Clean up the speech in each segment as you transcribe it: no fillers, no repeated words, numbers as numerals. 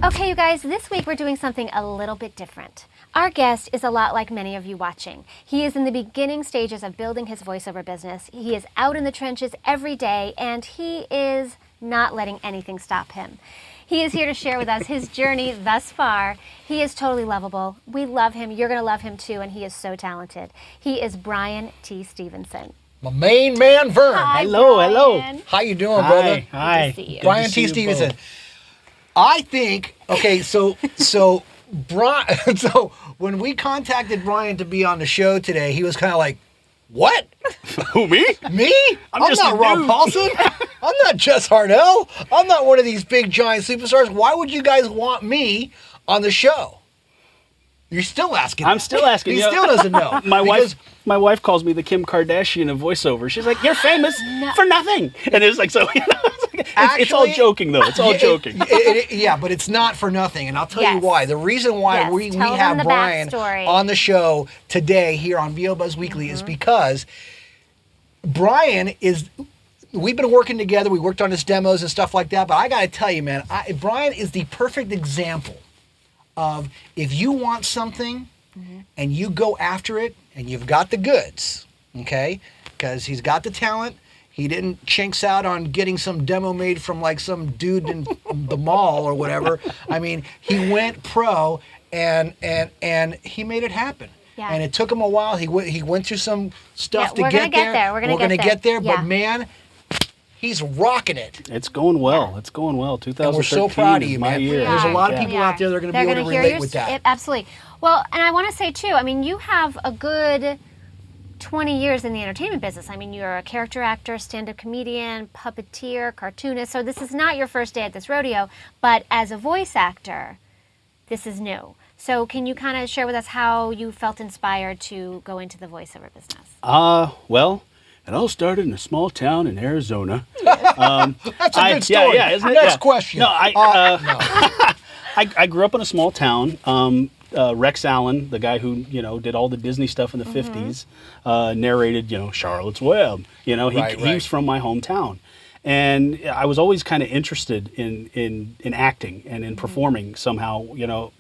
Okay, you guys, this week we're doing something a little bit different. Our guest is a lot like many of you watching. He is in the beginning stages of building his voiceover business. He is out in the trenches every day, and he is not letting anything stop him. He is here to share with us his journey thus far. He is totally lovable. We love him. You're going to love him too, and he is so talented. He is Brian T. Stevenson. My main man, Vern. Hi, Hello, Brian. hello. How you doing, brother? Hi. Good to see you. Brian T. Stevenson. I think, okay, so Brian, so when we contacted Brian to be on the show today, he was kind of like, what? Who, me? Me? I'm just not a Rob dude. Paulson. I'm not Jess Harnell. I'm not one of these big giant superstars. Why would you guys want me on the show? You're still asking. I'm still asking. He You know, still doesn't know. My wife calls me the Kim Kardashian of voiceover. She's like, "You're famous for nothing," and it's like so. It's all joking though. It's all joking. Yeah, but it's not for nothing, and I'll tell you Yes. why. The reason why Yes, we tell them have the Brian backstory. on the show today here on VO Buzz Weekly is because Brian is. We've been working together. We worked on his demos and stuff like that. But I got to tell you, man, Brian is the perfect example of if you want something and you go after it and you've got the goods, okay? Because he's got the talent. He didn't chinks out on getting some demo made from like some dude in the mall or whatever. I mean, he went pro and he made it happen. Yeah. And it took him a while. He went through some stuff to we're gonna get get there. there. We're gonna get there. Yeah. But man, he's rocking it. It's going well. It's going well. 2013 And we're so proud of is you, my man. year. There's a lot of We people are. out there that are going to They're be able to gonna hear relate your with that. Absolutely. Well, and I want to say too, I mean, you have a good 20 years in the entertainment business. I mean, you're a character actor, stand-up comedian, puppeteer, cartoonist. So this is not your first day at this rodeo, but as a voice actor, this is new. So can you kind of share with us how you felt inspired to go into the voiceover business? Well, it all started in a small town in Arizona. That's a good story. Yeah, isn't it? Next Yeah. question. No, No. I grew up in a small town. Rex Allen, the guy who did all the Disney stuff in the '50s, narrated Charlotte's Web. He was from my hometown, and I was always kind of interested in acting and in performing somehow.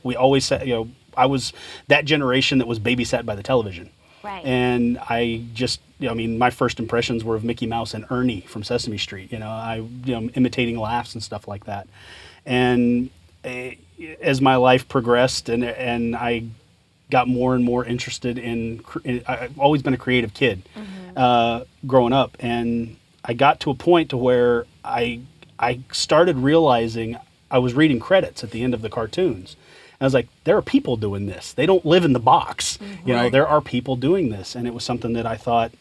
We always said I was that generation that was babysat by the television. Right. And I just, my first impressions were of Mickey Mouse and Ernie from Sesame Street. Imitating laughs and stuff like that. And as my life progressed, and I got more and more interested I've always been a creative kid growing up, and I got to a point to where I started realizing I was reading credits at the end of the cartoons. I was like, there are people doing this. They don't live in the box. There are people doing this. And it was something that I thought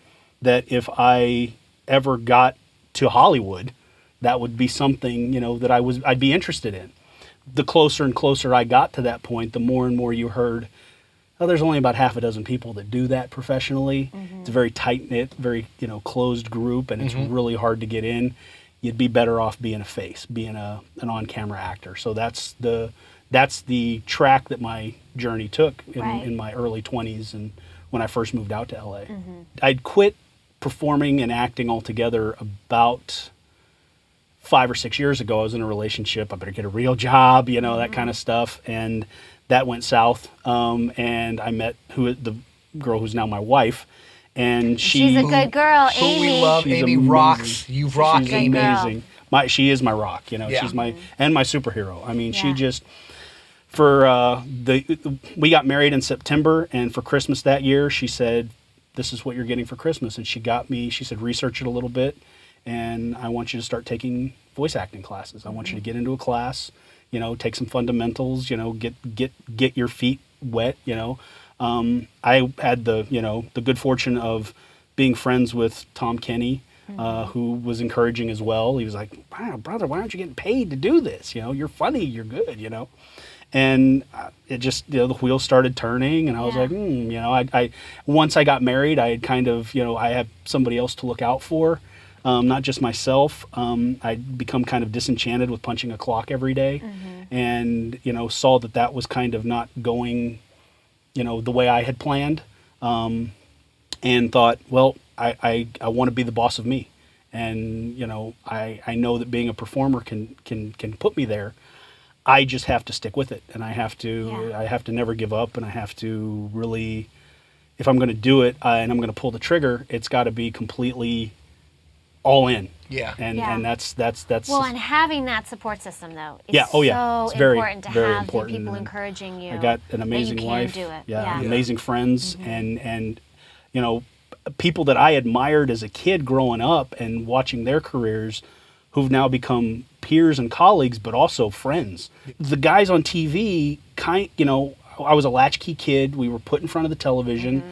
that if I ever got to Hollywood, that would be something, that I'd be interested in. The closer and closer I got to that point, the more and more you heard, there's only about half a dozen people that do that professionally. It's a very tight-knit, very, closed group, and it's really hard to get in. You'd be better off being a face, being an on-camera actor. So that's the track that my journey took in my early 20s and when I first moved out to LA. I'd quit performing and acting altogether about 5 or 6 years ago. I was in a relationship. I better get a real job, that kind of stuff. And that went south. And I met the girl who's now my wife. And She's a good girl, Who Amy. we love. She's Amy amazing. rocks. You rock, She's Amy. amazing. She is my rock. Yeah. She's my superhero. I mean, she Yeah. just we got married in September, and for Christmas that year, she said, "This is what you're getting for Christmas." And she said, "Research it a little bit, and I want you to start taking voice acting classes. I want you to get into a class, take some fundamentals, get your feet wet, I had the good fortune of being friends with Tom Kenny, who was encouraging as well. He was like, "Wow, brother, why aren't you getting paid to do this? You're funny, you're good, And it just, the wheels started turning, and I was like, I once I got married, I had kind of, I had somebody else to look out for, not just myself. I'd become kind of disenchanted with punching a clock every day, and, saw that was kind of not going, the way I had planned, and thought, well, I want to be the boss of me. And, I know that being a performer can put me there. I just have to stick with it, and I have to Yeah. I have to never give up, and I have to really, if I'm going to do it and I'm going to pull the trigger, it's got to be completely all in. Yeah. And Yeah. and that's Well, and having that support system though is Yeah, oh, yeah. so It's very, important to very have important. people And encouraging you. I got an amazing that you wife. Can do it. Yeah, Yeah. amazing friends, and you know, people that I admired as a kid growing up and watching their careers, who've now become peers and colleagues, but also friends. The guys on TV, I was a latchkey kid. We were put in front of the television.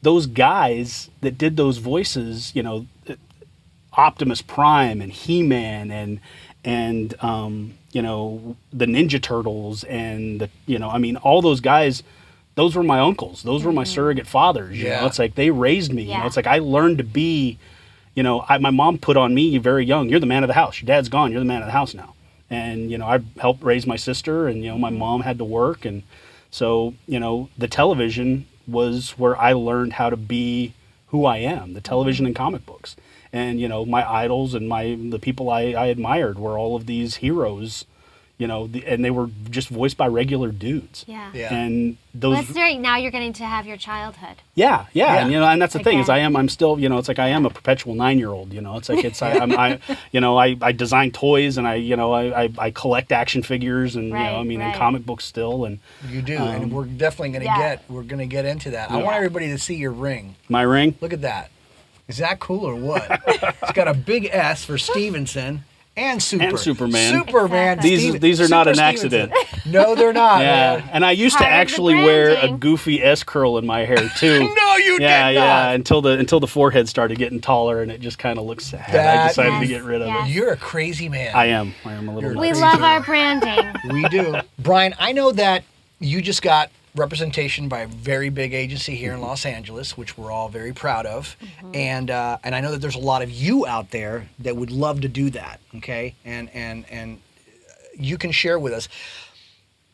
Those guys that did those voices, Optimus Prime and He-Man and the Ninja Turtles and all those guys, those were my uncles. Those were my surrogate fathers. You Yeah. know, it's like they raised me. You Yeah. know, it's like I learned to be, my mom put on me very young, you're the man of the house. Your dad's gone. You're the man of the house now. And, I helped raise my sister, and, my mom had to work. And so, the television was where I learned how to be who I am, the television and comic books. And, my idols and the people I admired were all of these heroes, and they were just voiced by regular dudes. Yeah. Yeah. And those, Well, it's great. Now you're getting to have your childhood. yeah. And, and that's the thing is Again. I'm still, it's like I am a perpetual 9-year-old, it's like I design toys and I collect action figures and, Right, and right. comic books still. And You do, and we're definitely going to Yeah. get into that. I want everybody to see your ring. my ring. Look at that. Is that cool or what? It's got a big S for Stevenson and Super. And Superman. Superman. Exactly. These are not Super an accident. Stevenson. No, they're not. Yeah, man. and I used to Part of the actually wear a branding. goofy S curl in my hair too. No, you yeah, did yeah. not. Until the forehead started getting taller, and it just kind of looks sad. I That decided to is- get rid of yes. it. You're a crazy man. I am a little. You're- We nuts. love our branding. We do. Brian, I know that you just got representation by a very big agency here in Los Angeles, which we're all very proud of. And I know that there's a lot of you out there that would love to do that, okay? And you can share with us.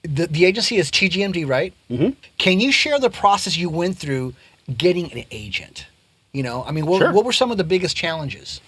The agency is TGMD, right? Mm-hmm. Can you share the process you went through getting an agent? What Sure. were some of the biggest challenges?